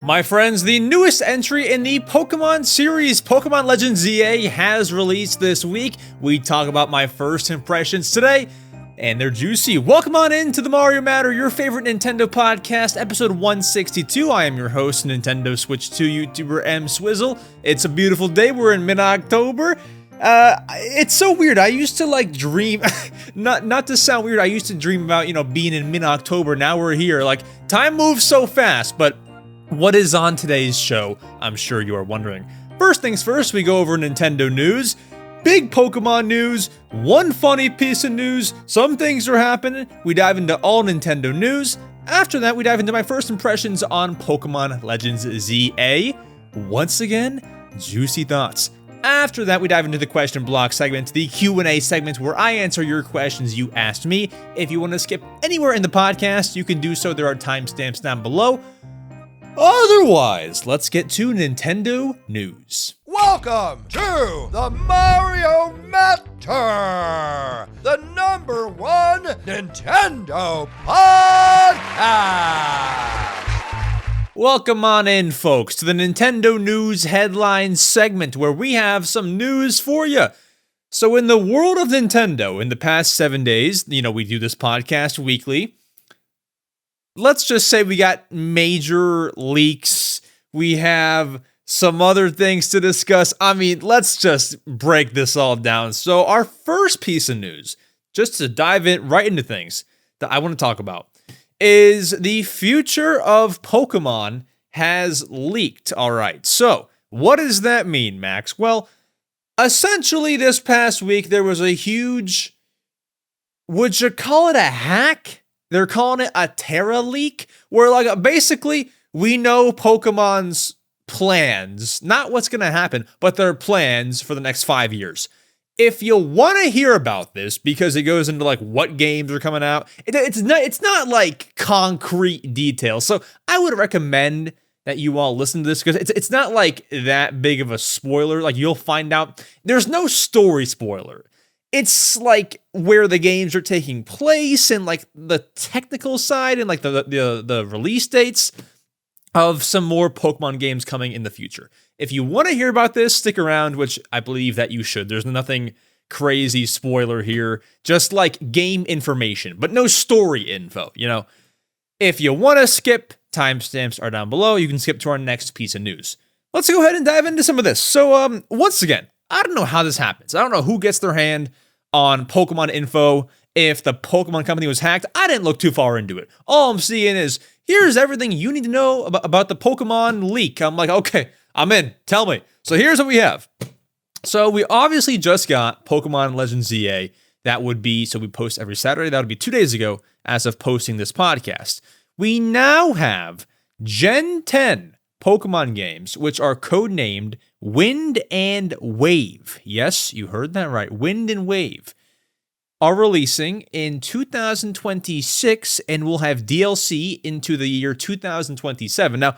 My friends, the newest entry in the Pokemon series, Pokémon Legends Z-A, has released this week. We talk about my first impressions today, and they're juicy. Welcome on into the Mario Matter, your favorite Nintendo podcast, episode 162. I am your host, Nintendo Switch 2 YouTuber EmSwizzle. It's a beautiful day. We're in mid-October. It's so weird. I used to like dream, not to sound weird, I used to dream about, being in mid-October. Now we're here. Like, time moves so fast, but what is on today's show? I'm sure you are wondering. First things first, we go over Nintendo news. Big Pokemon news, one funny piece of news, some things are happening. We dive into all Nintendo news. After that, we dive into my first impressions on Pokemon Legends Z-A. Once again, juicy thoughts. After that, we dive into the question block segment, the Q&A segment where I answer your questions you asked me. If you want to skip anywhere in the podcast, you can do so. There are timestamps down below. Otherwise, let's get to Nintendo news. Welcome to the Mario Matter, the #1 Nintendo podcast. Welcome on in, folks, to the Nintendo news headlines segment where we have some news for you. So in the world of Nintendo, in the past 7 days, we do this podcast weekly. Let's just say we got major leaks. We have some other things to discuss. Let's just break this all down. So our first piece of news, just to dive right into things that I want to talk about, is the future of Pokemon has leaked. All right, so what does that mean, Max? Well, essentially this past week there was a huge, would you call it a hack? They're calling it a Terra leak, where basically we know Pokemon's plans, not what's going to happen, but their plans for the next 5 years. If you want to hear about this, because it goes into what games are coming out, it's not like concrete details. So I would recommend that you all listen to this because it's not like that big of a spoiler. You'll find out there's no story spoiler. It's where the games are taking place and the technical side and the release dates of some more Pokemon games coming in the future. If you want to hear about this, stick around, which I believe that you should. There's nothing crazy spoiler here, just game information, but no story info, If you want to skip, timestamps are down below. You can skip to our next piece of news. Let's go ahead and dive into some of this. So, once again, I don't know how this happens. I don't know who gets their hand on Pokemon info. If the Pokemon Company was hacked, I didn't look too far into it. All I'm seeing is, here's everything you need to know about the Pokemon leak. I'm like, okay, I'm in. Tell me. So here's what we have. So we obviously just got Pokemon Legends Z-A. That would be, so we post every Saturday. That would be 2 days ago as of posting this podcast. We now have Gen 10 Pokemon games, which are codenamed Wind and Wave. Yes, you heard that right. Wind and Wave are releasing in 2026 and will have DLC into the year 2027. Now,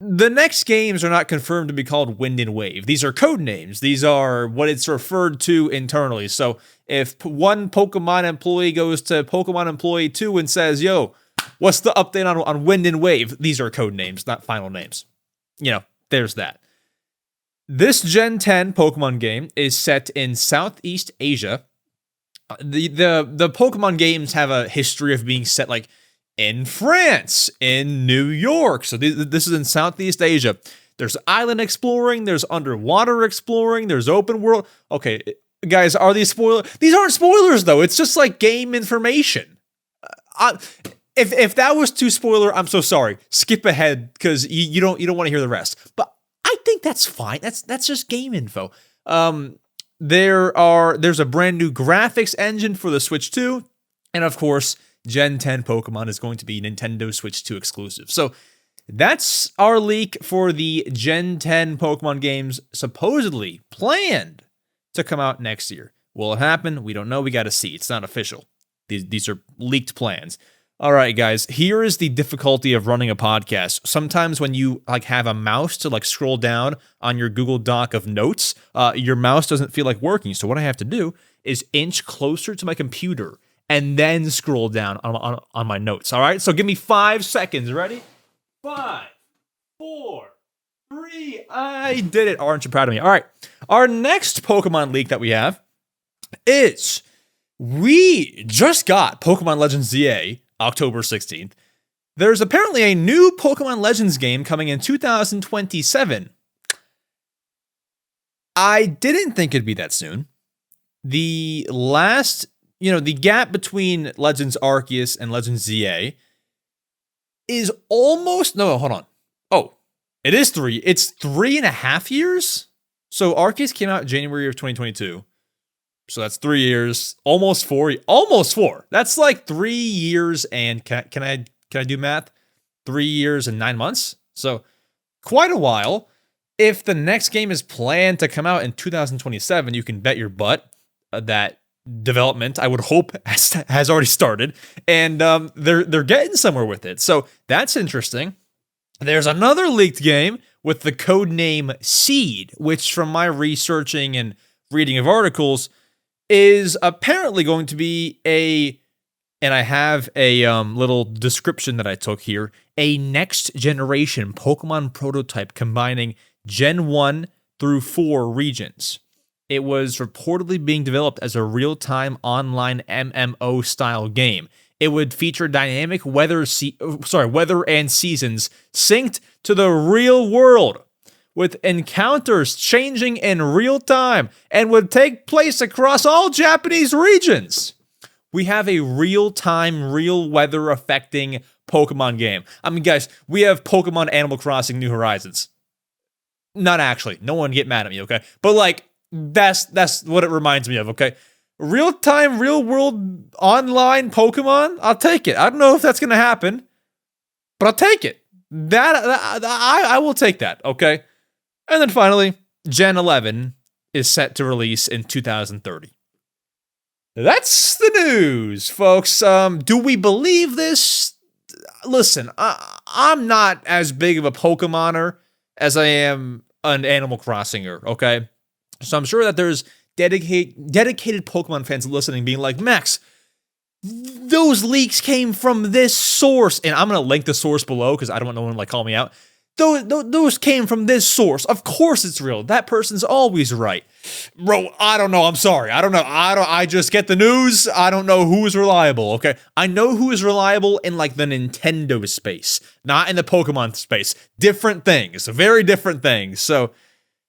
the next games are not confirmed to be called Wind and Wave. These are code names. These are what it's referred to internally. So if one Pokemon employee goes to Pokemon employee 2 and says, yo, what's the update on Wind and Wave? These are code names, not final names. There's that. This Gen 10 Pokemon game is set in Southeast Asia. The Pokemon games have a history of being set in France, in New York. So this is in Southeast Asia. There's island exploring, there's underwater exploring, there's open world. Okay, guys, are these spoilers? These aren't spoilers though. It's just game information. If that was too spoiler, I'm so sorry. Skip ahead because you don't want to hear the rest. But I think that's fine. That's just game info. There's a brand new graphics engine for the Switch 2, and of course, Gen 10 Pokemon is going to be Nintendo Switch 2 exclusive. So that's our leak for the Gen 10 Pokemon games supposedly planned to come out next year. Will it happen? We don't know. We got to see. It's not official. These are leaked plans. All right, guys, here is the difficulty of running a podcast. Sometimes when you have a mouse to scroll down on your Google Doc of notes, your mouse doesn't feel like working. So what I have to do is inch closer to my computer and then scroll down on my notes. All right, so give me 5 seconds. Ready? 5, me. I did it. Aren't you proud of me? All right. Our next Pokemon leak that we have is we just got Pokemon Legends Z-A October 16th. There's apparently a new Pokemon Legends game coming in 2027. I didn't think it'd be that soon. The gap between Legends Arceus and Legends Z-A is almost, no, hold on. Oh, it is 3. It's 3.5 years. So Arceus came out in January of 2022. So that's 3 years, almost 4. That's like 3 years and can I do math? 3 years and 9 months. So quite a while. If the next game is planned to come out in 2027, you can bet your butt that development, I would hope, has already started, and they're getting somewhere with it. So that's interesting. There's another leaked game with the code name Seed, which from my researching and reading of articles is apparently going to be and I have a little description that I took here, a next generation Pokemon prototype combining Gen 1 through 4 regions. It was reportedly being developed as a real-time online MMO style game. It would feature dynamic weather and seasons synced to the real world, with encounters changing in real time, and would take place across all Japanese regions. We have a real-time, real weather affecting Pokemon game. I mean, guys, we have Pokemon Animal Crossing New Horizons. Not actually. No one get mad at me, okay? But like, that's what it reminds me of, okay? Real-time, real-world online Pokemon? I'll take it. I don't know if that's going to happen, but I'll take it. I will take that, okay? And then finally, Gen 11 is set to release in 2030. That's the news, folks. Do we believe this? Listen, I'm not as big of a Pokemoner as I am an Animal Crossinger, okay? So I'm sure that there's dedicated Pokemon fans listening being like, Max, those leaks came from this source. And I'm going to link the source below because I don't want no one to like call me out. Those came from this source. Of course it's real. That person's always right. Bro, I don't know. I'm sorry. I don't know. I just get the news. I don't know who is reliable, okay? I know who is reliable in like the Nintendo space, not in the Pokemon space. Different things. Very different things. So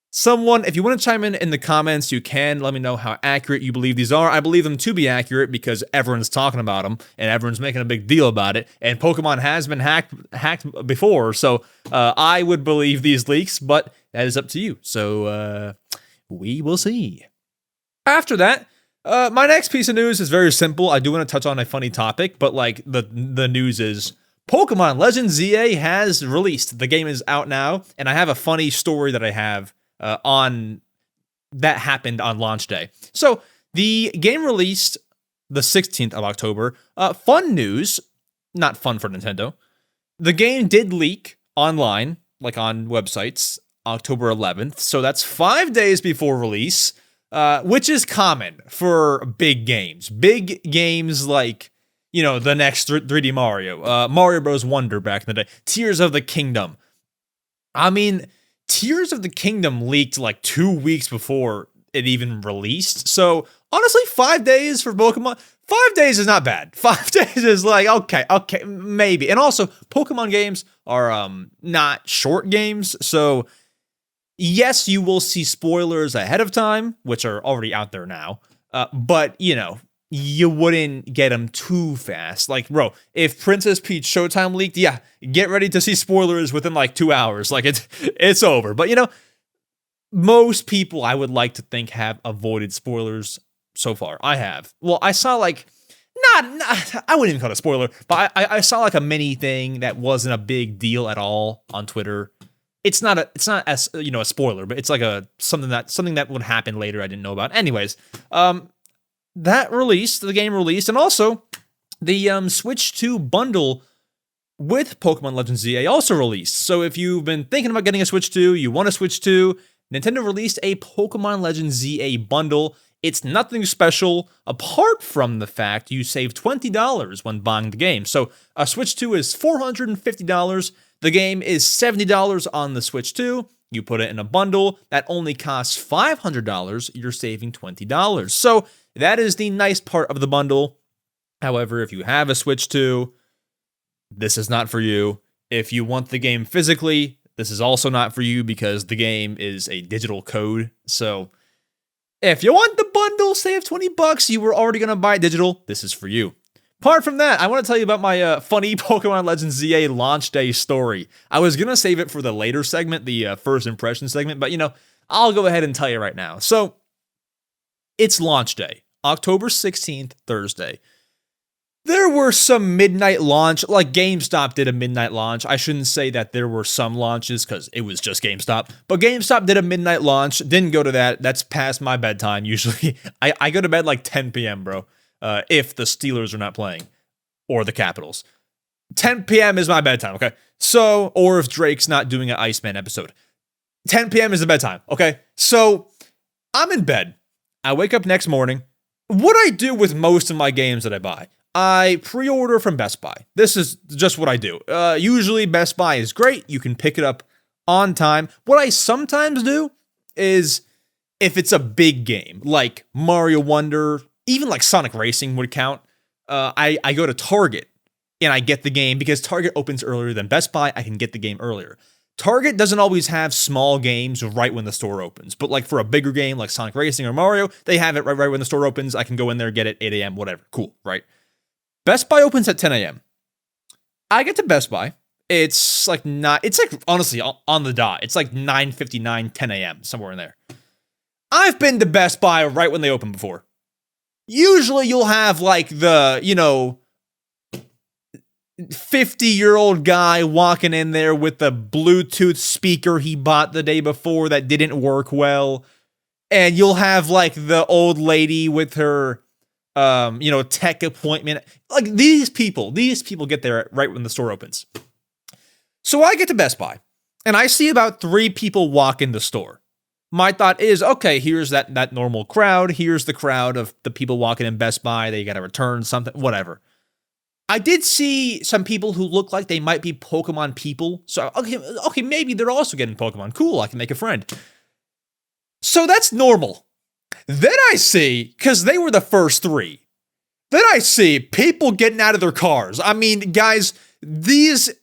someone, if you want to chime in the comments, you can. Let me know how accurate you believe these are. I believe them to be accurate because everyone's talking about them and everyone's making a big deal about it. And Pokemon has been hacked before, so I would believe these leaks, but that is up to you. So we will see. After that, my next piece of news is very simple. I do want to touch on a funny topic, but like the news is Pokemon Legends Z-A has released. The game is out now, and I have a funny story that I have on that happened on launch day. So the game released the 16th of October. Fun news, not fun for Nintendo. The game did leak online, like on websites, October 11th. So that's 5 days before release, which is common for big games. Big games like, you know, the next 3D Mario, Mario Bros. Wonder back in the day, Tears of the Kingdom. I mean, Tears of the Kingdom leaked like 2 weeks before it even released. So honestly, 5 days for Pokemon, 5 days is not bad. 5 days is like, okay, maybe. And also, Pokemon games are not short games. So yes, you will see spoilers ahead of time, which are already out there now. But, you know, you wouldn't get them too fast. Like, bro, if Princess Peach Showtime leaked, yeah, get ready to see spoilers within like 2 hours. Like, it's over. But, you know, most people, I would like to think, have avoided spoilers so far. I have. Well, I saw like, not I wouldn't even call it a spoiler, but I saw like a mini thing that wasn't a big deal at all on Twitter. It's not as, you know, a spoiler, but it's like something that would happen later I didn't know about. Anyways, the game released, and also the Switch 2 bundle with Pokemon Legends Z-A also released. So if you've been thinking about getting a Switch 2, you want a Switch 2, Nintendo released a Pokemon Legends Z-A bundle. It's nothing special apart from the fact you save $20 when buying the game. So a Switch 2 is $450. The game is $70 on the Switch 2. You put it in a bundle that only costs $500, you're saving $20. So that is the nice part of the bundle. However, if you have a Switch 2, this is not for you. If you want the game physically, this is also not for you because the game is a digital code. So if you want the bundle, save $20, you were already going to buy it digital, this is for you. Apart from that, I want to tell you about my funny Pokemon Legends Z-A launch day story. I was going to save it for the later segment, the first impression segment, but I'll go ahead and tell you right now. So, it's launch day, October 16th, Thursday. There were some midnight launch, like GameStop did a midnight launch. I shouldn't say that there were some launches because it was just GameStop. But GameStop did a midnight launch, didn't go to that. That's past my bedtime usually. I go to bed like 10 p.m., bro. If the Steelers are not playing, or the Capitals. 10 p.m. is my bedtime, okay? So, or if Drake's not doing an Iceman episode. 10 p.m. is the bedtime, okay? So, I'm in bed. I wake up next morning. What I do with most of my games that I buy, I pre-order from Best Buy. This is just what I do. Usually, Best Buy is great. You can pick it up on time. What I sometimes do is, if it's a big game, like Mario Wonder, even like Sonic Racing would count. I go to Target and I get the game because Target opens earlier than Best Buy. I can get the game earlier. Target doesn't always have small games right when the store opens, but like for a bigger game like Sonic Racing or Mario, they have it right when the store opens. I can go in there, get it 8 a.m., whatever. Cool, right? Best Buy opens at 10 a.m. I get to Best Buy. It's like honestly on the dot. It's like 9:59, 10 a.m., somewhere in there. I've been to Best Buy right when they open before. Usually you'll have like the, 50-year-old guy walking in there with the Bluetooth speaker he bought the day before that didn't work well. And you'll have like the old lady with her, tech appointment. Like these people get there right when the store opens. So I get to Best Buy and I see about 3 people walk in the store. My thought is, okay, here's that normal crowd. Here's the crowd of the people walking in Best Buy. They got to return something, whatever. I did see some people who look like they might be Pokemon people. So, okay, maybe they're also getting Pokemon. Cool, I can make a friend. So that's normal. Then I see, because they were the first 3, then I see people getting out of their cars. I mean, guys, the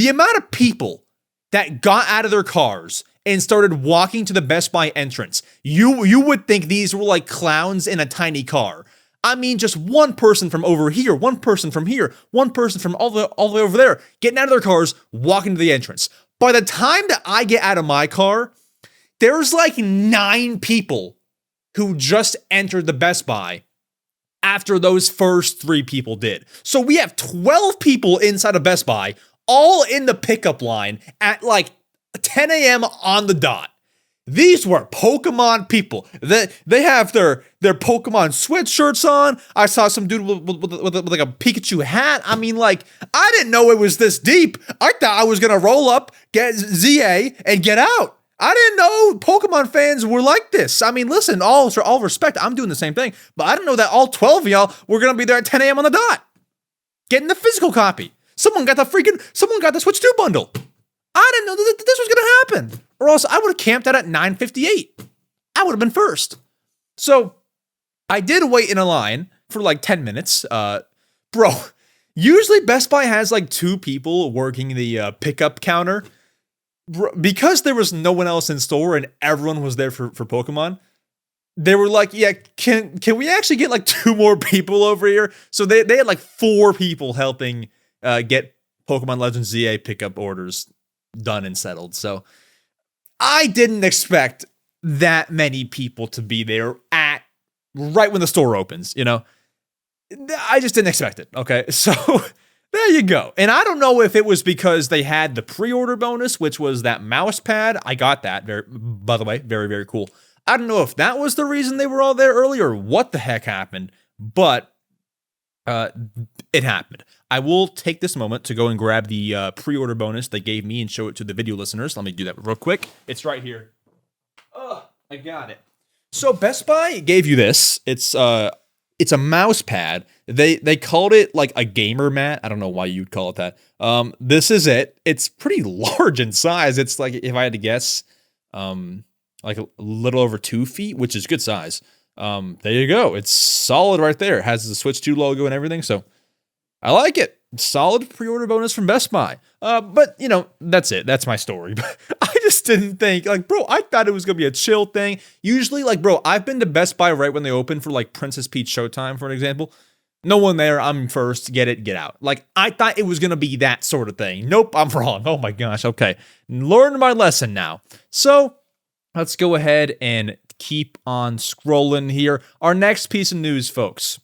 amount of people that got out of their cars and started walking to the Best Buy entrance. You would think these were like clowns in a tiny car. I mean, just one person from over here, one person from here, one person from all the way over there, getting out of their cars, walking to the entrance. By the time that I get out of my car, there's like 9 people who just entered the Best Buy after those first 3 people did. So we have 12 people inside of Best Buy, all in the pickup line at like 10 a.m. on the dot. These were Pokemon people. They have their Pokemon sweatshirts on. I saw some dude with like a Pikachu hat. I mean, like, I didn't know it was this deep. I thought I was going to roll up, get ZA, and get out. I didn't know Pokemon fans were like this. I mean, listen, all respect, I'm doing the same thing. But I didn't know that all 12 of y'all were going to be there at 10 a.m. on the dot. Getting the physical copy. Someone got the Switch 2 bundle. I didn't know that this was going to happen. Or else I would have camped out at 9:58. I would have been first. So I did wait in a line for like 10 minutes. Bro, usually Best Buy has like 2 people working the pickup counter. Bro, because there was no one else in store and everyone was there for Pokemon, they were like, yeah, can we actually get like 2 more people over here? So they had like 4 people helping get Pokemon Legends Z-A pickup orders done and settled. So I didn't expect that many people to be there at right when the store opens, I just didn't expect it, okay? So there you go. And I don't know if it was because they had the pre-order bonus, which was that mouse pad. I got that, by the way, very, very cool. I don't know if that was the reason they were all there early or what the heck happened, but it happened. I will take this moment to go and grab the pre-order bonus they gave me and show it to the video listeners. Let me do that real quick. It's right here. Oh, I got it. So Best Buy gave you this. It's a mouse pad. They called it like a gamer mat. I don't know why you'd call it that. This is it. It's pretty large in size. It's like, if I had to guess, like a little over 2 feet, which is good size. There you go. It's solid right there. It has the Switch 2 logo and everything, so I like it. Solid pre-order bonus from Best Buy. But, that's it. That's my story. But I just didn't think, bro, I thought it was going to be a chill thing. Usually, bro, I've been to Best Buy right when they open for, Princess Peach Showtime, for an example. No one there. I'm first. Get it, get out. I thought it was going to be that sort of thing. Nope, I'm wrong. Oh my gosh. Okay. Learned my lesson now. So, let's go ahead and keep on scrolling here. Our next piece of news, folks.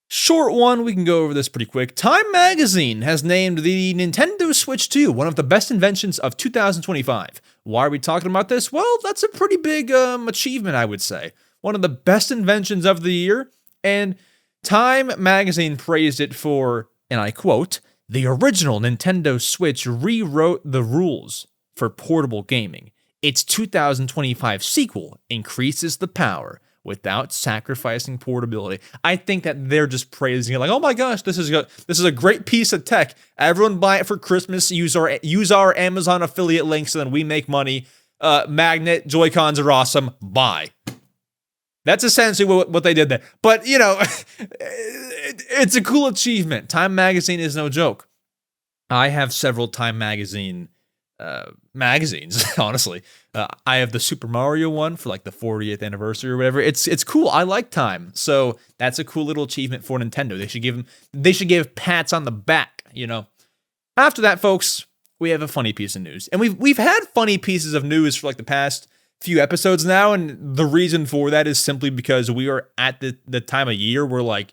Short one, we can go over this pretty quick. Time Magazine has named the Nintendo Switch 2 one of the best inventions of 2025. Why are we talking about this? Well, that's a pretty big achievement, I would say. One of the best inventions of the year, and Time Magazine praised it for, and I quote, "The original Nintendo Switch rewrote the rules for portable gaming. Its 2025 sequel increases the power without sacrificing portability." I think that they're just praising it, oh my gosh, this is a great piece of tech. Everyone buy it for Christmas. Use our Amazon affiliate links, and then we make money. Magnet Joy-Cons are awesome. Buy. That's essentially what they did there. But it's a cool achievement. Time Magazine is no joke. I have several Time Magazine magazines, honestly. I have the Super Mario one for the 40th anniversary or whatever. It's cool. I like Time. So that's a cool little achievement for Nintendo. They should give pats on the back, After that, folks, we have a funny piece of news. And we've had funny pieces of news for the past few episodes now, and the reason for that is simply because we are at the time of year where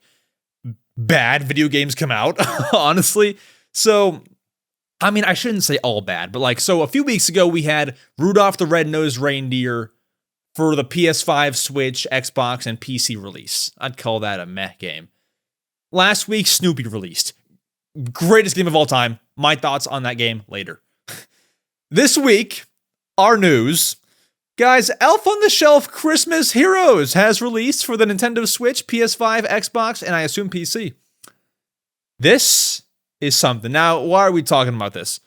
bad video games come out, honestly. So I shouldn't say all bad, but so a few weeks ago, we had Rudolph the Red-Nosed Reindeer for the PS5, Switch, Xbox, and PC release. I'd call that a meh game. Last week, Snoopy released. Greatest game of all time. My thoughts on that game later. This week, our news. Guys, Elf on the Shelf Christmas Heroes has released for the Nintendo Switch, PS5, Xbox, and I assume PC. This is something. Now, why are we talking about this?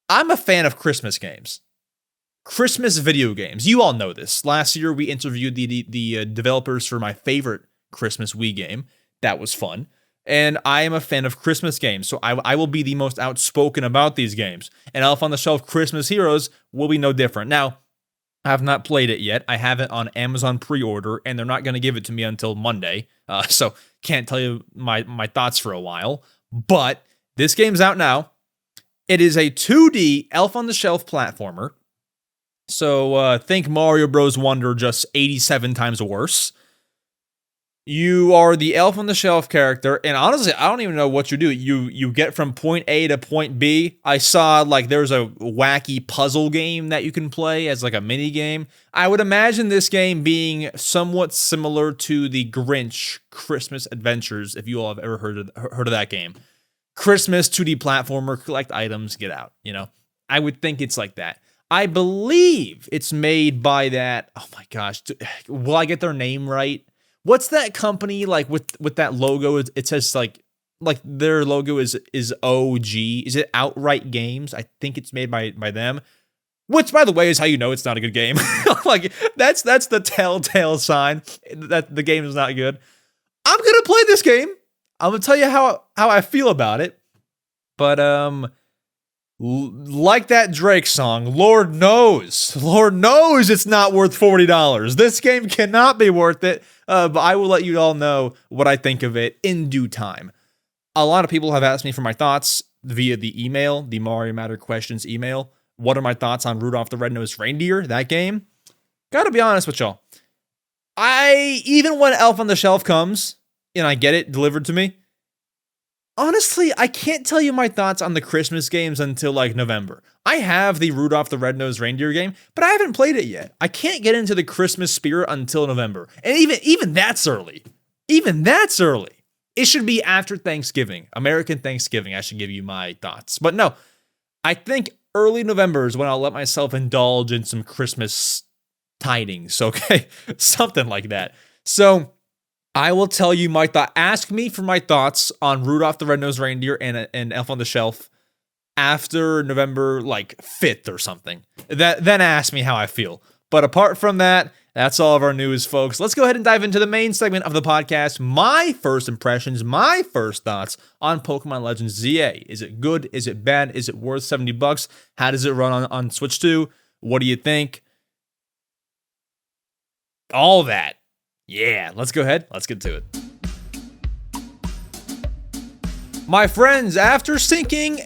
I'm a fan of Christmas games. Christmas video games. You all know this. Last year, we interviewed the developers for my favorite Christmas Wii game. That was fun. And I am a fan of Christmas games, so I will be the most outspoken about these games. And Elf on the Shelf Christmas Heroes will be no different. Now, I have not played it yet. I have it on Amazon pre-order, and they're not going to give it to me until Monday. So can't tell you my thoughts for a while. But this game's out now. It is a 2D Elf on the Shelf platformer. So think Mario Bros. Wonder, just 87 times worse. You are the Elf on the Shelf character, and honestly, I don't even know what you do. You get from point A to point B. I saw there's a wacky puzzle game that you can play as a mini game. I would imagine this game being somewhat similar to the Grinch Christmas Adventures, if you all have ever heard of that game. Christmas 2D platformer, collect items, get out. I would think it's like that. I believe it's made by that. Oh my gosh, will I get their name right? What's that company with that logo? It says their logo is OG. Is it Outright Games? I think it's made by them. Which, by the way, is how you know it's not a good game. That's the telltale sign that the game is not good. I'm gonna play this game. I'm gonna tell you how I feel about it. But like that Drake song, Lord knows it's not worth $40. This game cannot be worth it, but I will let you all know what I think of it in due time. A lot of people have asked me for my thoughts via the email, the Mario Matter Questions email. What are my thoughts on Rudolph the Red-Nosed Reindeer, that game? Gotta be honest with y'all. Even when Elf on the Shelf comes, and I get it delivered to me, honestly, I can't tell you my thoughts on the Christmas games until November. I have the Rudolph the Red-Nosed Reindeer game, but I haven't played it yet. I can't get into the Christmas spirit until November. And even that's early. Even that's early. It should be after Thanksgiving. American Thanksgiving, I should give you my thoughts. But no, I think early November is when I'll let myself indulge in some Christmas tidings, okay? Something like that. So I will tell you my thought. Ask me for my thoughts on Rudolph the Red-Nosed Reindeer and Elf on the Shelf after November like 5th or something. Then ask me how I feel. But apart from that, that's all of our news, folks. Let's go ahead and dive into the main segment of the podcast. My first impressions, my first thoughts on Pokemon Legends Z-A. Is it good? Is it bad? Is it worth $70? How does it run on Switch 2? What do you think? All that. Yeah, let's go ahead. Let's get to it. My friends, after sinking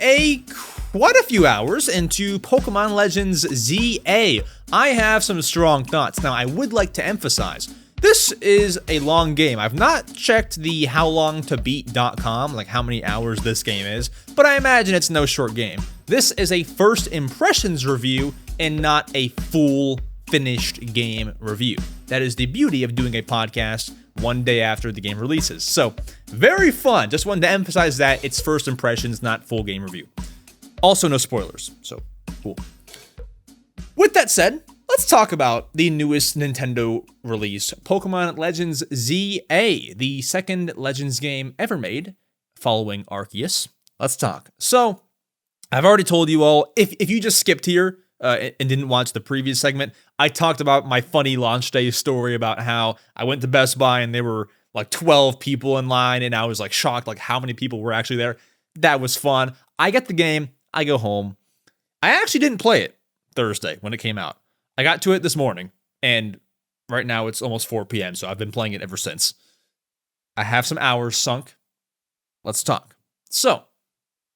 quite a few hours into Pokemon Legends Z-A, I have some strong thoughts. Now, I would like to emphasize, this is a long game. I've not checked the howlongtobeat.com, like how many hours this game is, but I imagine it's no short game. This is a first impressions review and not a full finished game review. That is the beauty of doing a podcast one day after the game releases. So, very fun. Just wanted to emphasize that it's first impressions, not full game review. Also, no spoilers. So, cool. With that said, let's talk about the newest Nintendo release, Pokemon Legends Z-A, the second Legends game ever made, following Arceus. Let's talk. So, I've already told you all, if you just skipped here and didn't watch the previous segment, I talked about my funny launch day story about how I went to Best Buy and there were like 12 people in line and I was like shocked like how many people were actually there. That was fun. I get the game. I go home. I actually didn't play it Thursday when it came out. I got to it this morning and right now it's almost 4 p.m. So I've been playing it ever since. I have some hours sunk. Let's talk. So,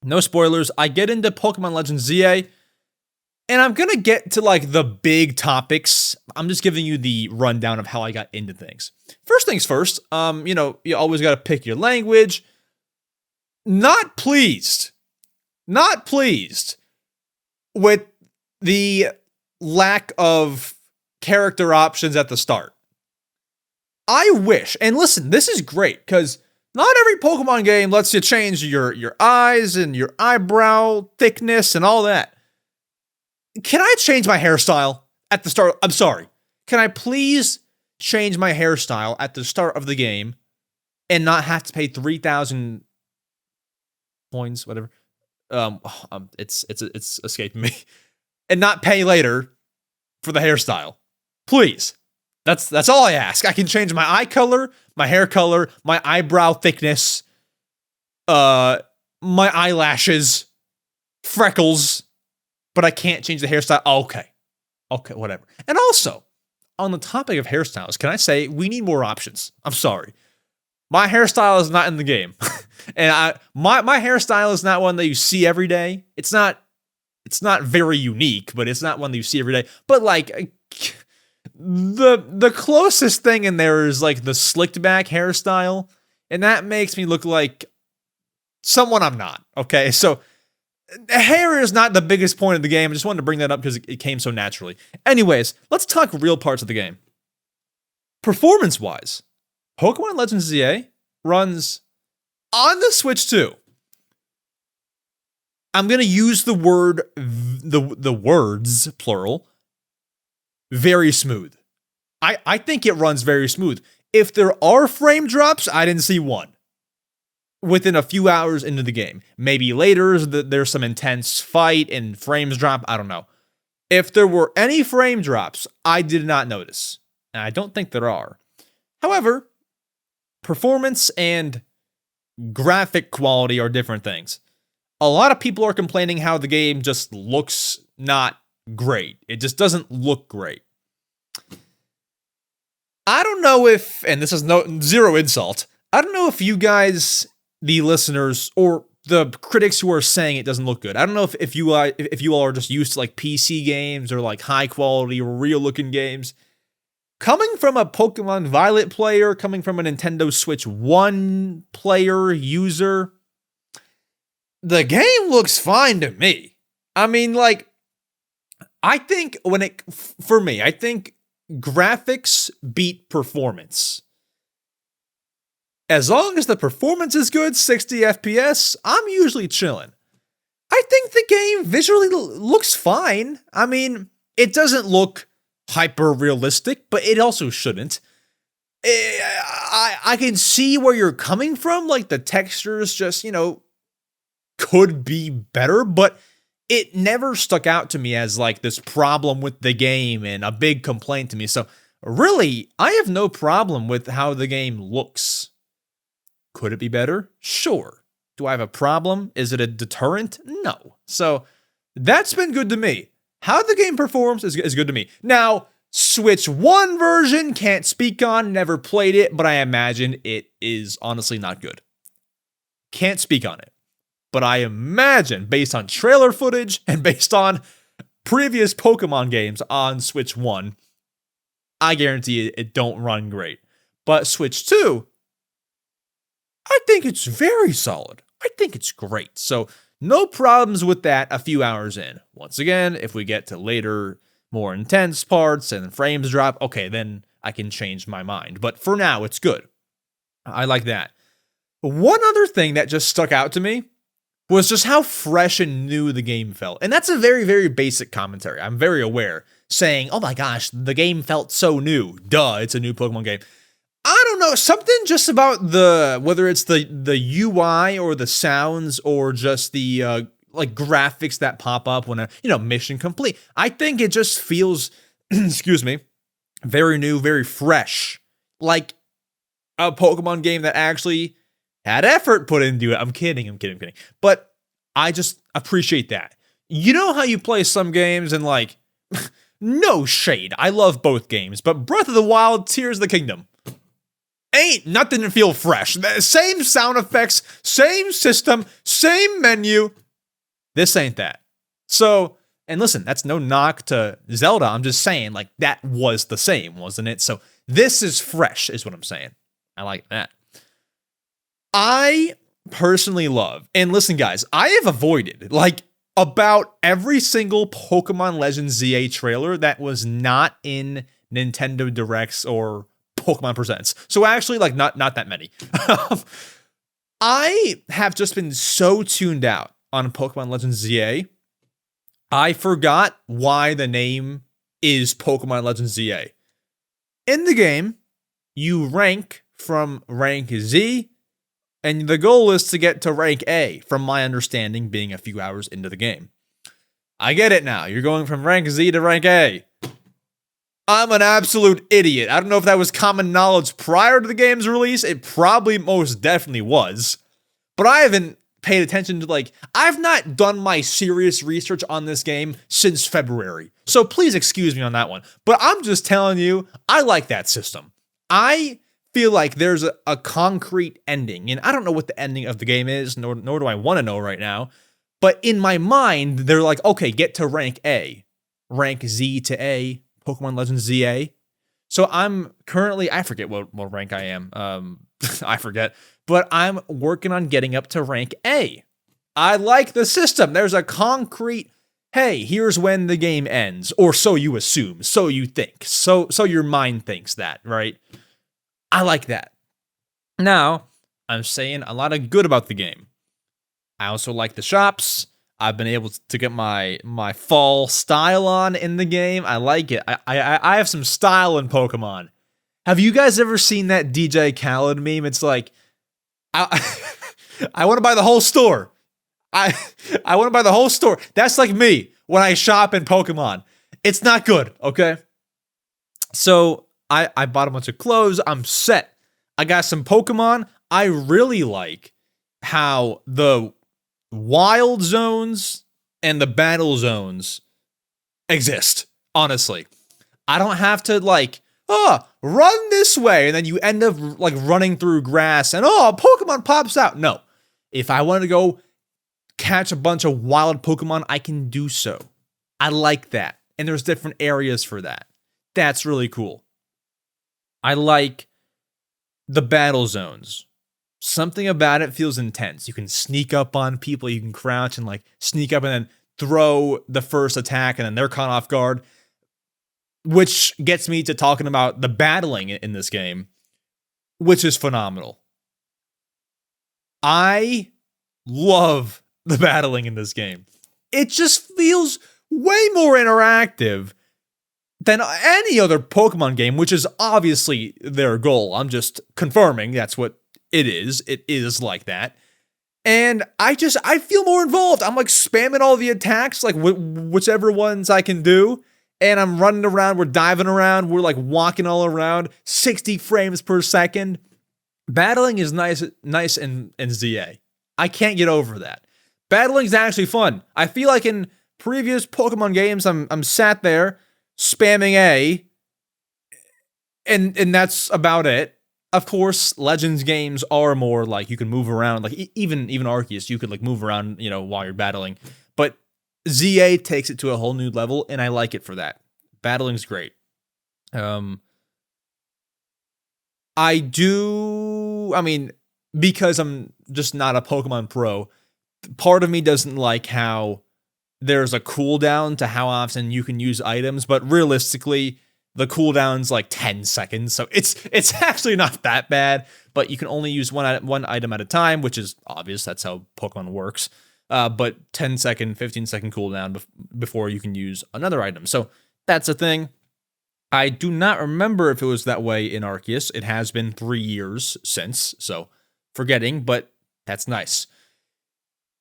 no spoilers. I get into Pokemon Legends Z-A. And I'm going to get to like the big topics. I'm just giving you the rundown of how I got into things. First things first, you always got to pick your language. Not pleased with the lack of character options at the start. I wish, and listen, this is great because not every Pokemon game lets you change your eyes and your eyebrow thickness and all that. Can I change my hairstyle at the start? I'm sorry. Can I please change my hairstyle at the start of the game and not have to pay 3,000 coins, whatever? It's escaping me. And not pay later for the hairstyle. Please. That's all I ask. I can change my eye color, my hair color, my eyebrow thickness, my eyelashes, freckles, but I can't change the hairstyle. Okay, whatever. And also, on the topic of hairstyles, can I say we need more options? I'm sorry. My hairstyle is not in the game. And my hairstyle is not one that you see every day. It's not very unique, but it's not one that you see every day. But like the closest thing in there is like the slicked back hairstyle, and that makes me look like someone I'm not. Okay, so hair is not the biggest point of the game. I just wanted to bring that up because it came so naturally. Anyways, let's talk real parts of the game. Performance-wise, Pokemon Legends Z-A runs on the Switch 2. I'm going to use the words, plural, very smooth. I think it runs very smooth. If there are frame drops, I didn't see one within a few hours into the game. Maybe later there's some intense fight and frames drop. I don't know. If there were any frame drops, I did not notice. And I don't think there are. However, performance and graphic quality are different things. A lot of people are complaining how the game just looks not great. It just doesn't look great. I don't know if, and this is zero insult, I don't know if you guys, the listeners, or the critics who are saying it doesn't look good, I don't know if you all are just used to like PC games or like high quality, real looking games. Coming from a Pokemon Violet player, coming from a Nintendo Switch 1 player, user, the game looks fine to me. I mean, like, I think I think graphics beat performance. As long as the performance is good, 60 FPS, I'm usually chilling. I think the game visually looks fine. I mean, it doesn't look hyper realistic, but it also shouldn't. I can see where you're coming from, like the textures just, could be better, but it never stuck out to me as like this problem with the game and a big complaint to me. So really, I have no problem with how the game looks. Could it be better? Sure. Do I have a problem? Is it a deterrent? No. So that's been good to me. How the game performs is good to me. Now, Switch 1 version, can't speak on, never played it, but I imagine it is honestly not good. Can't speak on it. But I imagine, based on trailer footage and based on previous Pokemon games on Switch 1, I guarantee it don't run great. But Switch 2, I think it's very solid. I think it's great. So no problems with that a few hours in. Once again, if we get to later, more intense parts and frames drop, okay, then I can change my mind. But for now, it's good. I like that. One other thing that just stuck out to me was just how fresh and new the game felt. And that's a very, very basic commentary. I'm very aware, saying, oh my gosh, the game felt so new. Duh, it's a new Pokemon game. I don't know, something just about whether it's the UI or the sounds or just the like graphics that pop up when a mission complete. I think it just feels, excuse me, very new, very fresh. Like a Pokemon game that actually had effort put into it. I'm kidding. But I just appreciate that. You know how you play some games and like, no shade, I love both games, but Breath of the Wild, Tears of the Kingdom, ain't nothing to feel fresh. Same sound effects, same system, same menu. This ain't that. So, and listen, that's no knock to Zelda. I'm just saying, like, that was the same, wasn't it? So this is fresh, is what I'm saying. I like that. I personally love, and listen, guys, I have avoided, like, about every single Pokemon Legends Z-A trailer that was not in Nintendo Directs or Pokemon Presents. So actually, like, not that many. I have just been so tuned out on Pokemon Legends Z-A. I forgot why the name is Pokemon Legends Z-A. In the game, you rank from rank Z, and the goal is to get to rank A, from my understanding being a few hours into the game. I get it now. You're going from rank Z to rank A. I'm an absolute idiot. I don't know if that was common knowledge prior to the game's release. It probably most definitely was. But I haven't paid attention to, like, I've not done my serious research on this game since February. So please excuse me on that one. But I'm just telling you, I like that system. I feel like there's a concrete ending, and I don't know what the ending of the game is, nor do I want to know right now. But in my mind, they're like, okay, get to rank A. Rank Z to A. Pokemon Legends Z-A. So I'm currently, I forget what rank I am. I forget. But I'm working on getting up to rank A. I like the system. There's a concrete, hey, here's when the game ends. Or so you assume. So you think. So your mind thinks that, right? I like that. Now, I'm saying a lot of good about the game. I also like the shops. I've been able to get my fall style on in the game. I like it. I have some style in Pokemon. Have you guys ever seen that DJ Khaled meme? It's like, I want to buy the whole store. I want to buy the whole store. That's like me when I shop in Pokemon. It's not good, okay? So I bought a bunch of clothes. I'm set. I got some Pokemon. I really like how the wild zones and the battle zones exist, honestly. I don't have to, like, run this way, and then you end up, like, running through grass, and, Pokemon pops out. No. If I want to go catch a bunch of wild Pokemon, I can do so. I like that. And there's different areas for that. That's really cool. I like the battle zones. Something about it feels intense. You can sneak up on people, you can crouch and like sneak up and then throw the first attack and then they're caught off guard. Which gets me to talking about the battling in this game, which is phenomenal. I love the battling in this game. It just feels way more interactive than any other Pokemon game, which is obviously their goal. I'm just confirming that's what it is. It is like that. And I feel more involved. I'm like spamming all the attacks, like whichever ones I can do. And I'm running around, we're diving around, we're like walking all around, 60 frames per second. Battling is nice in ZA. I can't get over that. Battling's actually fun. I feel like in previous Pokemon games, I'm sat there spamming A, and that's about it. Of course, Legends games are more like you can move around, like even Arceus, you could like move around, while you're battling. But ZA takes it to a whole new level, and I like it for that. Battling's great. Because I'm just not a Pokemon pro, part of me doesn't like how there's a cooldown to how often you can use items, but realistically, the cooldown's like 10 seconds, so it's actually not that bad, but you can only use one item at a time, which is obvious, that's how Pokemon works. But 10-second, 15-second cooldown before you can use another item. So that's a thing. I do not remember if it was that way in Arceus. It has been 3 years since, so forgetting, but that's nice.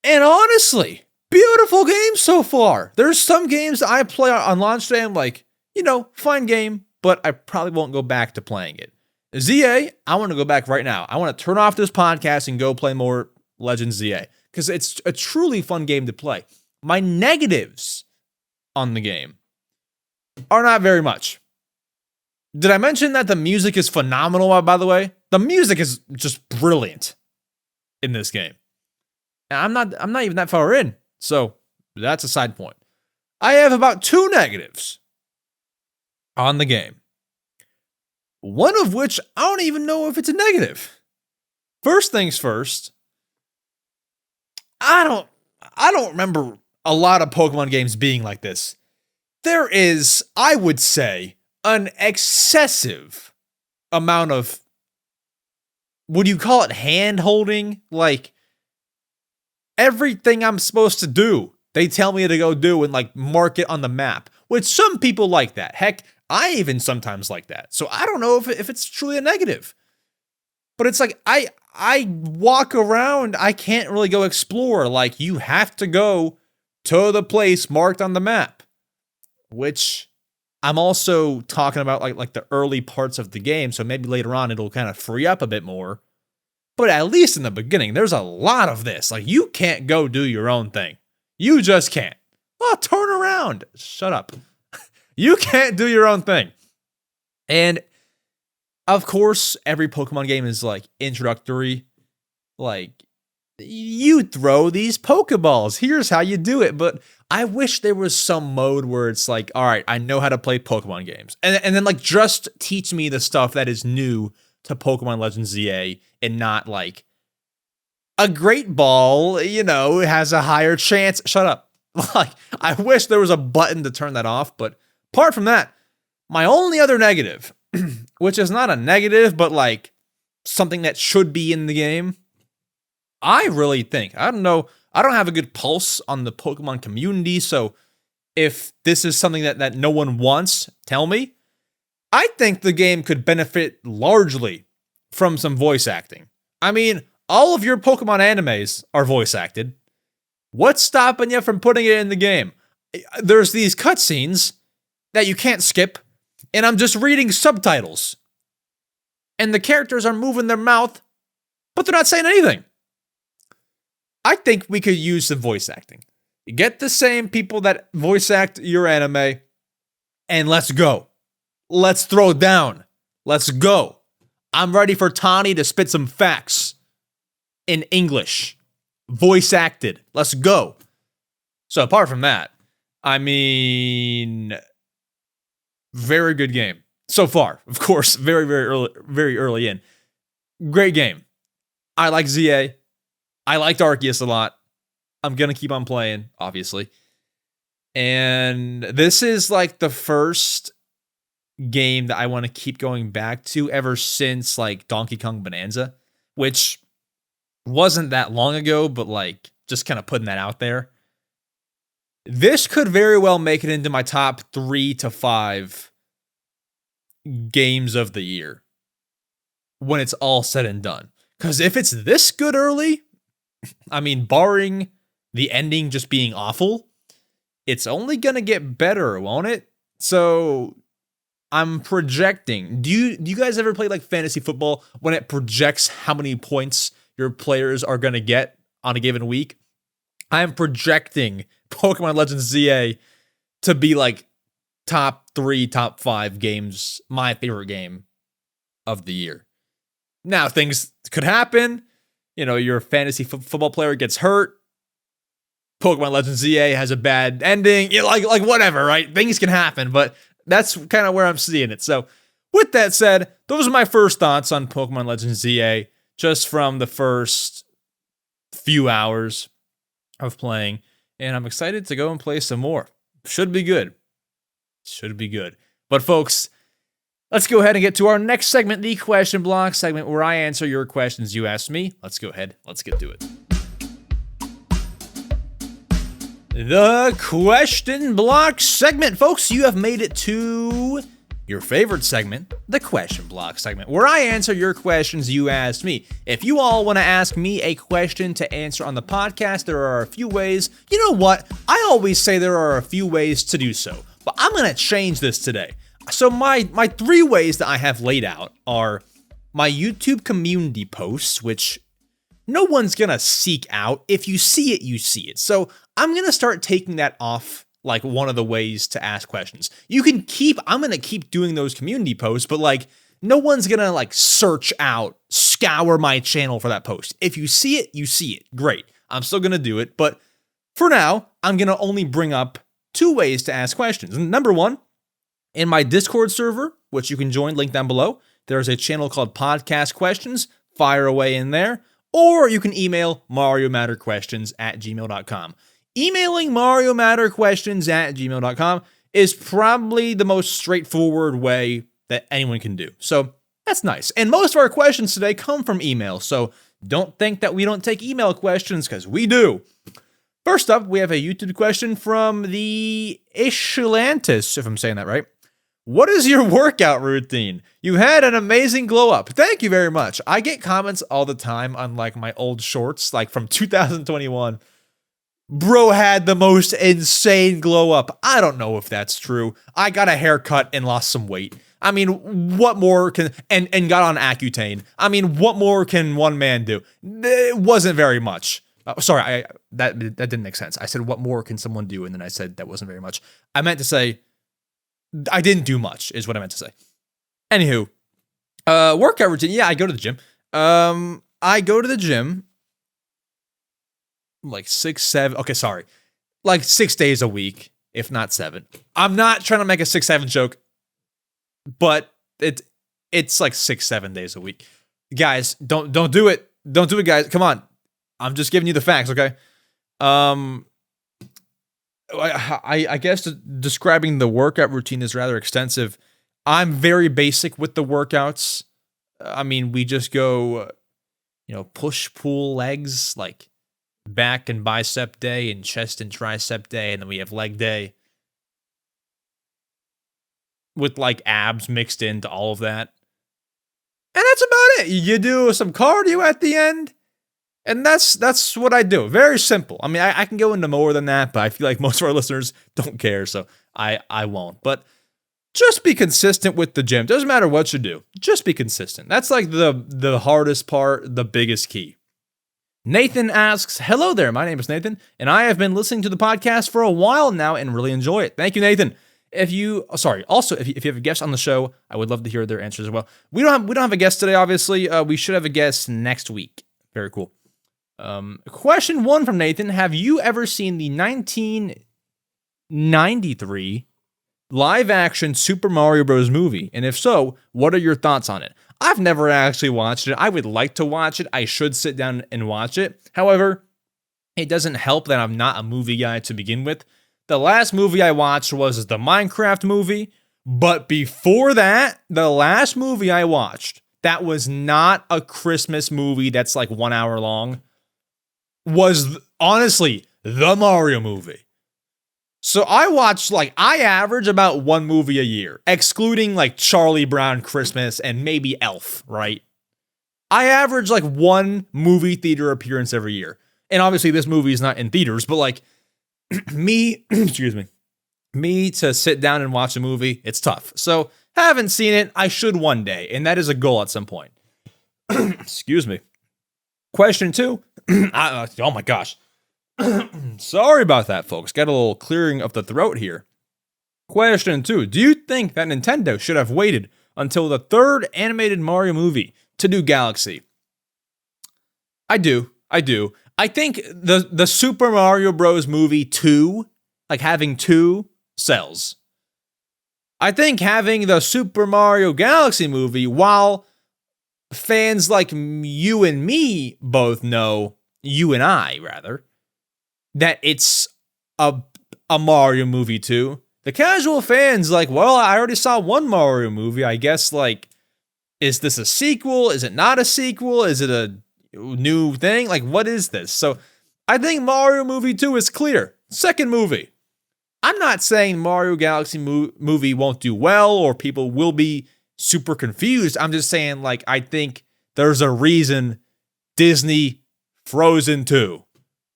And honestly, beautiful game so far. There's some games I play on launch day, I'm like, fine game, but I probably won't go back to playing it. ZA, I want to go back right now. I want to turn off this podcast and go play more Legends ZA, because it's a truly fun game to play. My negatives on the game are not very much. Did I mention that the music is phenomenal, by the way? The music is just brilliant in this game. And I'm not even that far in, so that's a side point. I have about 2 negatives on the game. One of which I don't even know if it's a negative. First things first, I don't remember a lot of Pokemon games being like this. There is, I would say, an excessive amount of, would you call it hand holding? Like, everything I'm supposed to do, they tell me to go do and like mark it on the map, which some people like that. Heck, I even sometimes like that. So I don't know if it's truly a negative. But it's like, I walk around, I can't really go explore. Like, you have to go to the place marked on the map. Which I'm also talking about like the early parts of the game, so maybe later on it'll kind of free up a bit more. But at least in the beginning, there's a lot of this. Like, you can't go do your own thing. You just can't. Oh, turn around. Shut up. You can't do your own thing. And of course, every Pokemon game is like introductory. Like, you throw these Pokeballs. Here's how you do it. But I wish there was some mode where it's like, all right, I know how to play Pokemon games. And then like just teach me the stuff that is new to Pokemon Legends Z-A, and not like a great ball, has a higher chance. Shut up. Like, I wish there was a button to turn that off, but apart from that, my only other negative, which is not a negative, but like something that should be in the game, I really think, I don't know, I don't have a good pulse on the Pokemon community, so if this is something that no one wants, tell me. I think the game could benefit largely from some voice acting. I mean, all of your Pokemon animes are voice acted. What's stopping you from putting it in the game? There's these cutscenes that you can't skip, and I'm just reading subtitles. And the characters are moving their mouth, but they're not saying anything. I think we could use some voice acting. Get the same people that voice act your anime, and let's go. Let's throw down. Let's go. I'm ready for Tani to spit some facts in English. Voice acted. Let's go. So apart from that, I mean, very good game so far. Of course, very early in. Great game. I like ZA. I liked Arceus a lot. I'm going to keep on playing, obviously. And this is like the first game that I want to keep going back to ever since like Donkey Kong Bonanza, which wasn't that long ago, but like just kind of putting that out there. This could very well make it into my top 3 to 5 games of the year when it's all said and done. Because if it's this good early, I mean, barring the ending just being awful, it's only gonna get better, won't it? So I'm projecting. Do you guys ever play like fantasy football when it projects how many points your players are gonna get on a given week? I am projecting Pokemon Legends Z-A to be like top 3, top 5 games, my favorite game of the year. Now, things could happen. Your fantasy football player gets hurt. Pokemon Legends Z-A has a bad ending. Like whatever, right? Things can happen, but that's kind of where I'm seeing it. So, with that said, those are my first thoughts on Pokemon Legends Z-A, just from the first few hours of playing, and I'm excited to go and play some more. Should be good. But folks, let's go ahead and get to our next segment, the question block segment, where I answer your questions you asked me. Let's go ahead. Let's get to it. The question block segment. Folks, you have made it to your favorite segment, the question block segment, where I answer your questions you asked me. If you all want to ask me a question to answer on the podcast, there are a few ways. You know what? I always say there are a few ways to do so, but I'm going to change this today. So my 3 ways that I have laid out are my YouTube community posts, which no one's going to seek out. If you see it, you see it. So I'm going to start taking that off like one of the ways to ask questions. I'm going to keep doing those community posts, but like no one's going to like search out, scour my channel for that post. If you see it, you see it. Great. I'm still going to do it. But for now, I'm going to only bring up 2 ways to ask questions. Number 1, in my Discord server, which you can join, link down below, there's a channel called Podcast Questions. Fire away in there. Or you can email mariomatterquestions@gmail.com. Emailing mariomatterquestions@gmail.com is probably the most straightforward way that anyone can do. So that's nice. And most of our questions today come from email. So don't think that we don't take email questions, because we do. First up, we have a YouTube question from the Ishlantis, if I'm saying that right. What is your workout routine? You had an amazing glow up. Thank you very much. I get comments all the time on like my old shorts, like from 2021. Bro had the most insane glow up. I don't know if that's true. I got a haircut and lost some weight. I mean, what more can, and got on Accutane. I mean, what more can one man do? It wasn't very much. Sorry, that didn't make sense. I said, what more can someone do? And then I said, that wasn't very much. I meant to say, I didn't do much, is what I meant to say. Anywho, workout routine. Yeah, I go to the gym. I go to the gym like 6 days a week, if not 7. I'm not trying to make a 6-7 joke, but it's like 6-7 days a week. Guys, don't do it. Don't do it, guys. Come on. I'm just giving you the facts, okay? I guess describing the workout routine is rather extensive. I'm very basic with the workouts. I mean, we just go, push, pull, legs, like back and bicep day and chest and tricep day, and then we have leg day with like abs mixed into all of that. And that's about it. You do some cardio at the end. And that's what I do. Very simple. I mean, I can go into more than that, but I feel like most of our listeners don't care, so I won't. But just be consistent with the gym. Doesn't matter what you do. Just be consistent. That's like the hardest part, the biggest key. Nathan asks, hello there, my name is Nathan, and I have been listening to the podcast for a while now and really enjoy it. Thank you, Nathan. If you have a guest on the show, I would love to hear their answers as well. We don't have a guest today, obviously. We should have a guest next week. Very cool. Question 1 from Nathan. Have you ever seen the 1993 live-action Super Mario Bros. Movie? And if so, what are your thoughts on it? I've never actually watched it. I would like to watch it. I should sit down and watch it. However, it doesn't help that I'm not a movie guy to begin with. The last movie I watched was the Minecraft movie, but before that, the last movie I watched, that was not a Christmas movie that's like 1 hour long, was honestly the Mario movie. So I average about 1 movie a year, excluding like Charlie Brown Christmas and maybe Elf, right? I average like 1 movie theater appearance every year. And obviously this movie is not in theaters, but like excuse me to sit down and watch a movie, it's tough. So haven't seen it. I should one day, and that is a goal at some point. Excuse me. Question 2. Oh my gosh. Sorry about that, folks. Got a little clearing of the throat here. Question 2. Do you think that Nintendo should have waited until the 3rd animated Mario movie to do Galaxy? I do. I think the Super Mario Bros. Movie 2, like having 2, sells. I think having the Super Mario Galaxy movie, while fans like you and me both know, you and I rather, that it's a Mario movie 2, the casual fans like, well, I already saw one Mario movie. I guess, like, is this a sequel? Is it not a sequel? Is it a new thing? Like, what is this? So I think Mario movie 2 is clear. Second movie. I'm not saying Mario Galaxy movie won't do well or people will be super confused. I'm just saying, like, I think there's a reason Disney Frozen 2,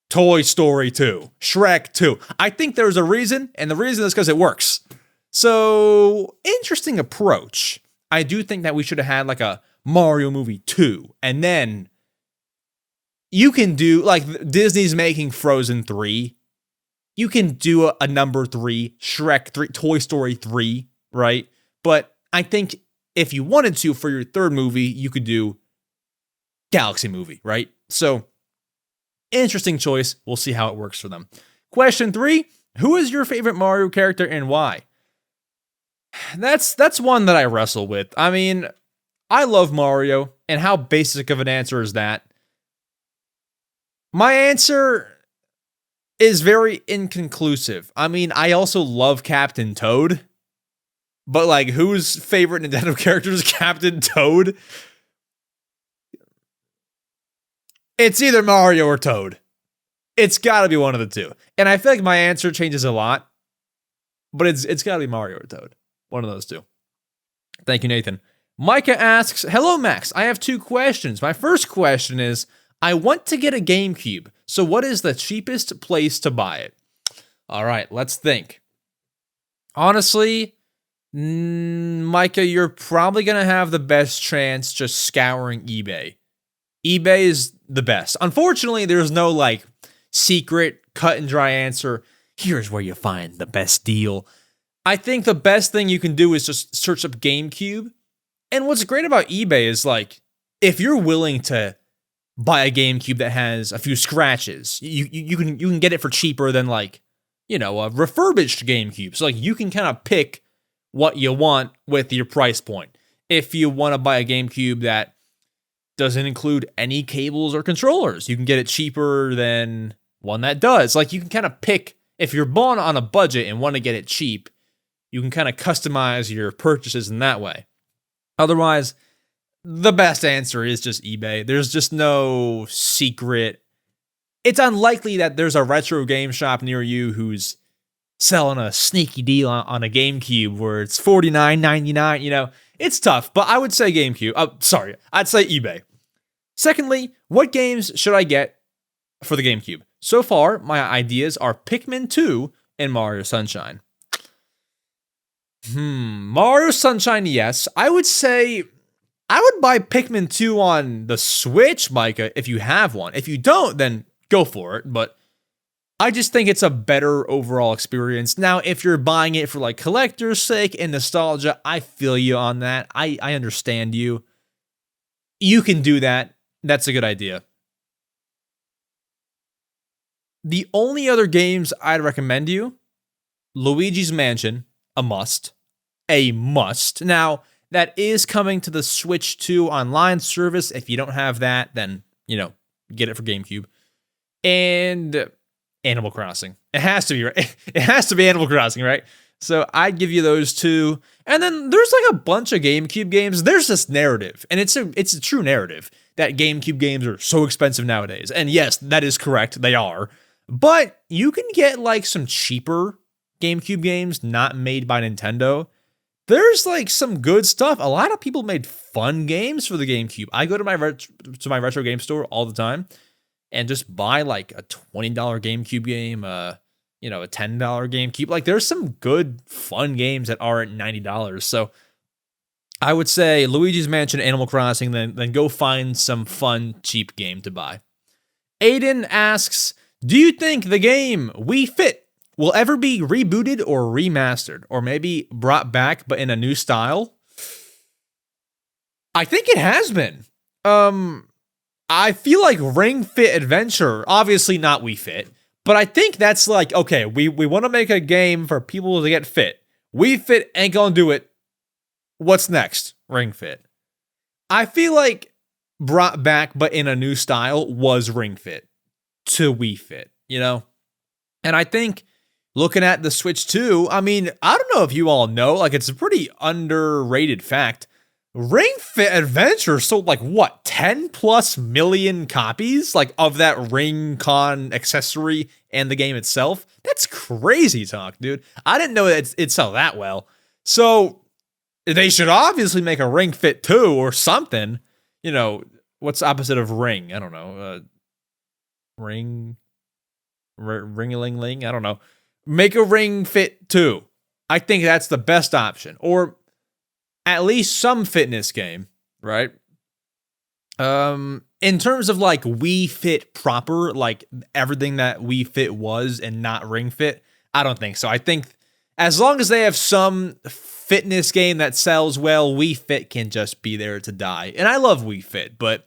Toy Story 2, Shrek 2. I think there's a reason, and the reason is because it works. So, interesting approach. I do think that we should have had like a Mario movie 2, and then you can do, like, Disney's making Frozen 3. You can do a number 3, Shrek 3, Toy Story 3, right? But I think if you wanted to for your 3rd movie, you could do Galaxy movie, right? So, interesting choice. We'll see how it works for them. Question 3, who is your favorite Mario character and why? That's one that I wrestle with. I mean, I love Mario, and how basic of an answer is that? My answer is very inconclusive. I mean, I also love Captain Toad, but like, whose favorite Nintendo character is Captain Toad? It's either Mario or Toad. It's gotta be one of the two. And I feel like my answer changes a lot, but it's gotta be Mario or Toad. One of those two. Thank you, Nathan. Micah asks, hello, Max. I have 2 questions. My first question is, I want to get a GameCube, so what is the cheapest place to buy it? All right, let's think. Honestly, Micah, you're probably going to have the best chance just scouring eBay. eBay is the best. Unfortunately, there's no, like, secret, cut and dry answer. Here's where you find the best deal. I think the best thing you can do is just search up GameCube. And what's great about eBay is, like, if you're willing to buy a GameCube that has a few scratches, you can get it for cheaper than, like, you know, a refurbished GameCube. So, like, you can kind of pick what you want with your price point. If you want to buy a GameCube that doesn't include any cables or controllers, you can get it cheaper than one that does. Like, you can kind of pick, if you're born on a budget and want to get it cheap, you can kind of customize your purchases in that way. Otherwise, the best answer is just eBay. There's just no secret. It's unlikely that there's a retro game shop near you who's selling a sneaky deal on a GameCube where it's $49.99. You know, it's tough, but I would say GameCube. I'd say eBay. Secondly, what games should I get for the GameCube? So far, my ideas are Pikmin 2 and Mario Sunshine. Mario Sunshine, yes. I would say I would buy Pikmin 2 on the Switch, Micah, if you have one. If you don't, then go for it. But I just think it's a better overall experience. Now, if you're buying it for, like, collector's sake and nostalgia, I feel you on that. I understand you. You can do that. That's a good idea. The only other games I'd recommend you, Luigi's Mansion, a must. A must. Now, that is coming to the Switch 2 online service. If you don't have that, then, you know, get it for GameCube. And Animal Crossing. It has to be, right? It has to be Animal Crossing, right? So I'd give you those 2. And then there's like a bunch of GameCube games. There's this narrative, and it's a true narrative, that GameCube games are so expensive nowadays. And yes, that is correct. They are. But you can get like some cheaper GameCube games not made by Nintendo. There's like some good stuff. A lot of people made fun games for the GameCube. I go to my retro game store all the time, and just buy like a $20 GameCube game, a $10 GameCube. Like there's some good fun games that aren't $90. So I would say Luigi's Mansion, Animal Crossing, then go find some fun, cheap game to buy. Aiden asks, do you think the game Wii Fit will ever be rebooted or remastered, or maybe brought back but in a new style? I think it has been. I feel like Ring Fit Adventure, obviously not Wii Fit, but I think that's like, okay, we want to make a game for people to get fit. Wii Fit ain't gonna do it. What's next? Ring Fit. I feel like brought back but in a new style was Ring Fit to Wii Fit, And I think looking at the Switch 2, I mean, I don't know if you all know, like it's a pretty underrated fact. Ring Fit Adventure sold like what, 10 plus million copies like of that Ring Con accessory and the game itself? That's crazy talk, dude. I didn't know that it'd sell that well. So they should obviously make a Ring Fit 2 or something. What's the opposite of ring? I don't know. Ring-a-ling-ling? I don't know. Make a Ring Fit 2. I think that's the best option. Or at least some fitness game, right? In terms of like Wii Fit proper, like everything that Wii Fit was and not Ring Fit, I don't think so. I think as long as they have some fitness game that sells well, Wii Fit can just be there to die. And I love Wii Fit, but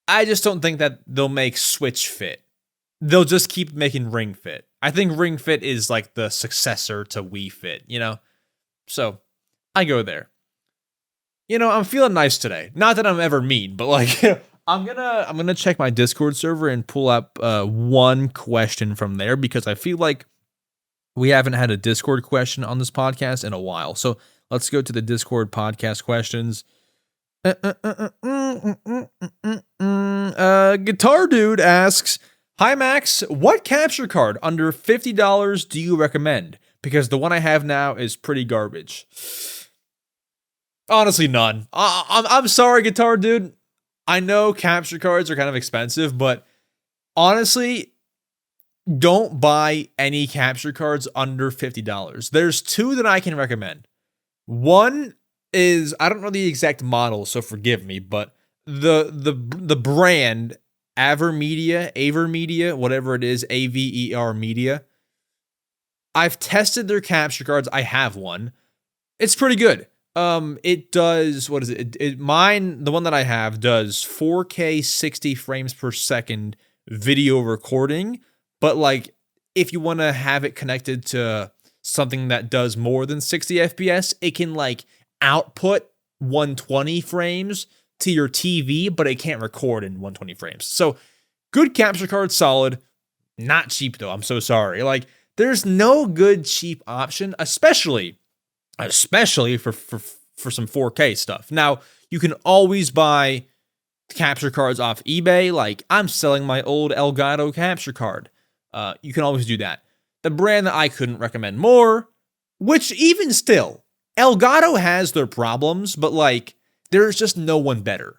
I just don't think that they'll make Switch Fit. They'll just keep making Ring Fit. I think Ring Fit is like the successor to Wii Fit, So I go there. I'm feeling nice today. Not that I'm ever mean, but like I'm gonna check my Discord server and pull up one question from there because I feel like we haven't had a Discord question on this podcast in a while. So let's go to the Discord podcast questions. Guitar Dude asks, hi Max, what capture card under $50 do you recommend? Because the one I have now is pretty garbage. Honestly, none. I'm sorry, Guitar Dude. I know capture cards are kind of expensive, but honestly, don't buy any capture cards under $50. There's two that I can recommend. One is, I don't know the exact model, so forgive me, but the brand Aver Media, whatever it is, AVER Media. I've tested their capture cards. I have one. It's pretty good. It does, what is it? Mine, the one that I have, does 4K 60 frames per second video recording. But like, if you want to have it connected to something that does more than 60 FPS, it can like output 120 frames to your TV, but it can't record in 120 frames. So good capture card, solid. Not cheap though. I'm so sorry. Like, there's no good cheap option, especially for some 4K stuff. Now, you can always buy capture cards off eBay. Like, I'm selling my old Elgato capture card. You can always do that. The brand that I couldn't recommend more, which even still, Elgato has their problems, but like, there's just no one better.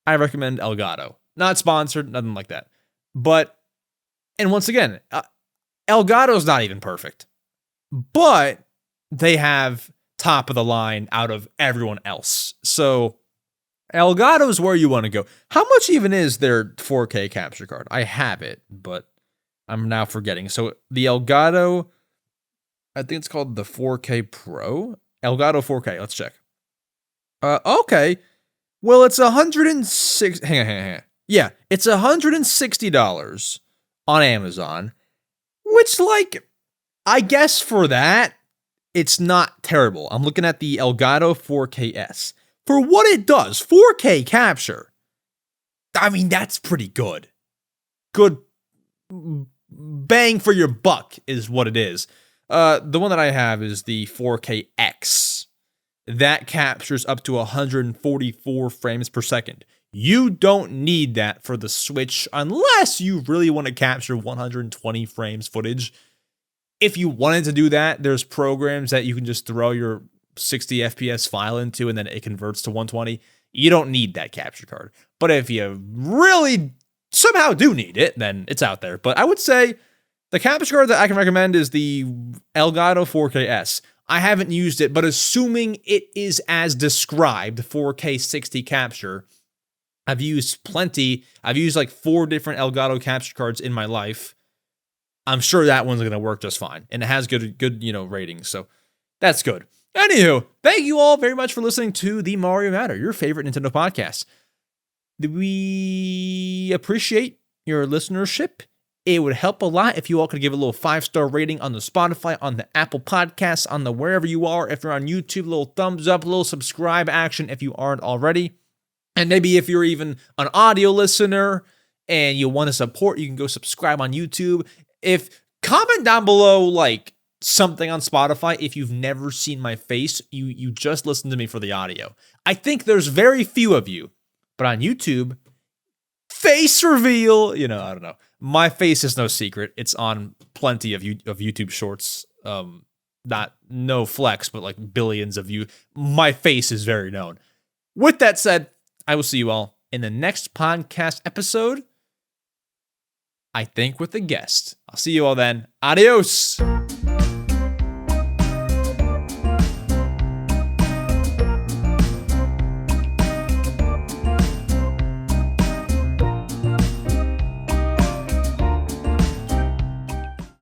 I recommend Elgato. Not sponsored, nothing like that. But, and once again, Elgato's not even perfect. But they have top of the line out of everyone else. So Elgato's where you want to go. How much even is their 4K capture card? I have it, but I'm now forgetting. So the Elgato, I think it's called the 4K Pro. Elgato 4K, let's check. Okay. Well, it's $106. Hang on. Yeah, it's $160 on Amazon, which, like, I guess for that, it's not terrible. I'm looking at the Elgato 4KS. For what it does, 4K capture, I mean, that's pretty good. Good bang for your buck is what it is. The one that I have is the 4KX. That captures up to 144 frames per second. You don't need that for the Switch unless you really want to capture 120 frames footage. If you wanted to do that, there's programs that you can just throw your 60 FPS file into and then it converts to 120. You don't need that capture card. But if you really somehow do need it, then it's out there. But I would say the capture card that I can recommend is the Elgato 4KS. I haven't used it, but assuming it is as described, 4K 60 capture, I've used plenty. I've used like 4 different Elgato capture cards in my life. I'm sure that one's going to work just fine. And it has good, ratings. So that's good. Anywho, thank you all very much for listening to the Mario Matter, your favorite Nintendo podcast. We appreciate your listenership. It would help a lot if you all could give a little 5-star rating on the Spotify, on the Apple Podcasts, on the wherever you are. If you're on YouTube, a little thumbs up, a little subscribe action if you aren't already. And maybe if you're even an audio listener and you want to support, you can go subscribe on YouTube. Comment down below like something on Spotify if you've never seen my face. You just listen to me for the audio. I think there's very few of you, but on YouTube, face reveal, I don't know. My face is no secret. It's on plenty of YouTube shorts. No flex, but like billions of you. My face is very known. With that said, I will see you all in the next podcast episode. I think with a guest. I'll see you all then. Adios.